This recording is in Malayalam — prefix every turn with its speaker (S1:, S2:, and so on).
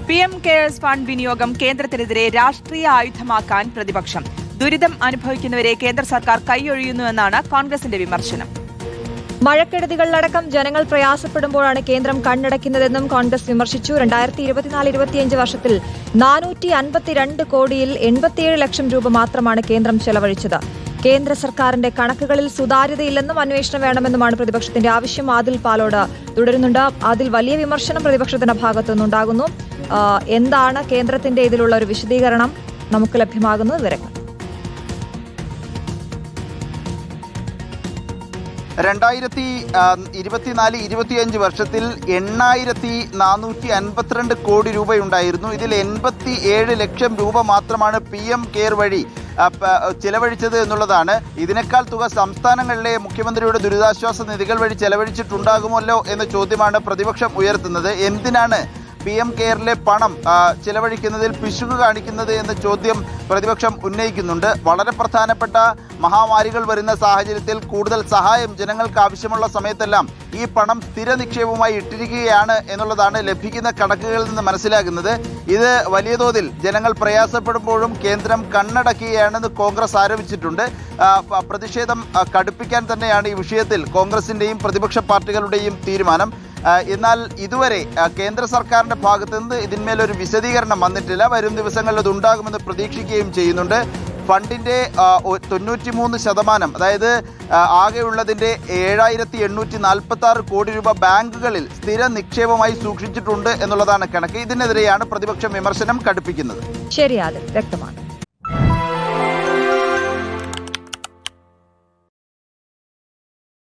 S1: PM കെയേഴ്സ് ഫണ്ട് വിനിയോഗം കേന്ദ്രത്തിനെതിരെ രാഷ്ട്രീയ ആയുധമാക്കാൻ പ്രതിപക്ഷം. ദുരിതം അനുഭവിക്കുന്നവരെ കേന്ദ്ര സർക്കാർ കൈയൊഴിയുന്നുവെന്നാണ് കോൺഗ്രസിന്റെ വിമർശനം.
S2: മഴക്കെടുതികളിലടക്കം ജനങ്ങൾ പ്രയാസപ്പെടുമ്പോഴാണ് കേന്ദ്രം കണ്ണടയ്ക്കുന്നതെന്നും കോൺഗ്രസ് വിമർശിച്ചു. 2024-25 വർഷത്തിൽ 452 കോടിയിൽ 87 ലക്ഷം രൂപ മാത്രമാണ് കേന്ദ്രം ചെലവഴിച്ചത്. കേന്ദ്ര സർക്കാരിന്റെ കണക്കുകളിൽ സുതാര്യതയില്ലെന്നും അന്വേഷണം വേണമെന്നുമാണ് പ്രതിപക്ഷത്തിന്റെ ആവശ്യം. ആദിൽ പാലോട് തുടരുന്നുണ്ട്. അതിൽ വലിയ വിമർശനം പ്രതിപക്ഷത്തിന്റെ ഭാഗത്തുനിന്നുണ്ടാകുന്നു. എന്താണ് കേന്ദ്രത്തിന്റെ ഇതിലുള്ള ഒരു വിശദീകരണം? നമുക്ക് ലഭ്യമാകുന്ന വിവരങ്ങൾ.
S3: 2024-25 വർഷത്തിൽ 8,452 കോടി രൂപയുണ്ടായിരുന്നു. ഇതിൽ 87 ലക്ഷം രൂപ മാത്രമാണ് PM കെയർ വഴി ചെലവഴിച്ചത് എന്നുള്ളതാണ്. ഇതിനേക്കാൾ തുക സംസ്ഥാനങ്ങളിലെ മുഖ്യമന്ത്രിയുടെ ദുരിതാശ്വാസ നിധികൾ വഴി ചെലവഴിച്ചിട്ടുണ്ടാകുമല്ലോ എന്ന ചോദ്യമാണ് പ്രതിപക്ഷം ഉയർത്തുന്നത്. എന്തിനാണ് PM കെയറിലെ പണം ചെലവഴിക്കുന്നതിൽ പിശുക്ക് കാണിക്കുന്നത് എന്ന ചോദ്യം പ്രതിപക്ഷം ഉന്നയിക്കുന്നുണ്ട്. വളരെ പ്രധാനപ്പെട്ട മഹാമാരികൾ വരുന്ന സാഹചര്യത്തിൽ കൂടുതൽ സഹായം ജനങ്ങൾക്ക് ആവശ്യമുള്ള സമയത്തെല്ലാം ഈ പണം സ്ഥിര നിക്ഷേപമായി ഇട്ടിരിക്കുകയാണ് എന്നുള്ളതാണ് ലഭിക്കുന്ന കണക്കുകളിൽ നിന്ന് മനസ്സിലാകുന്നത്. ഇത് വലിയ തോതിൽ ജനങ്ങൾ പ്രയാസപ്പെടുമ്പോഴും കേന്ദ്രം കണ്ണടക്കുകയാണെന്ന് കോൺഗ്രസ് ആരോപിച്ചിട്ടുണ്ട്. പ്രതിഷേധം കടുപ്പിക്കാൻ തന്നെയാണ് ഈ വിഷയത്തിൽ കോൺഗ്രസിൻ്റെയും പ്രതിപക്ഷ പാർട്ടികളുടെയും തീരുമാനം. എന്നാൽ ഇതുവരെ കേന്ദ്ര സർക്കാരിന്റെ ഭാഗത്തു നിന്ന് ഇതിന്മേലൊരു വിശദീകരണം വന്നിട്ടില്ല. വരും ദിവസങ്ങളിൽ അത് ഉണ്ടാകുമെന്ന് പ്രതീക്ഷിക്കുകയും ചെയ്യുന്നുണ്ട്. ഫണ്ടിന്റെ 93%, അതായത് ആകെയുള്ളതിന്റെ 7,846 കോടി രൂപ ബാങ്കുകളിൽ സ്ഥിര നിക്ഷേപമായി സൂക്ഷിച്ചിട്ടുണ്ട് എന്നുള്ളതാണ് കണക്ക്. ഇതിനെതിരെയാണ് പ്രതിപക്ഷം വിമർശനം കടുപ്പിക്കുന്നത്.
S2: ശരിയാതെ വ്യക്തമാണ്.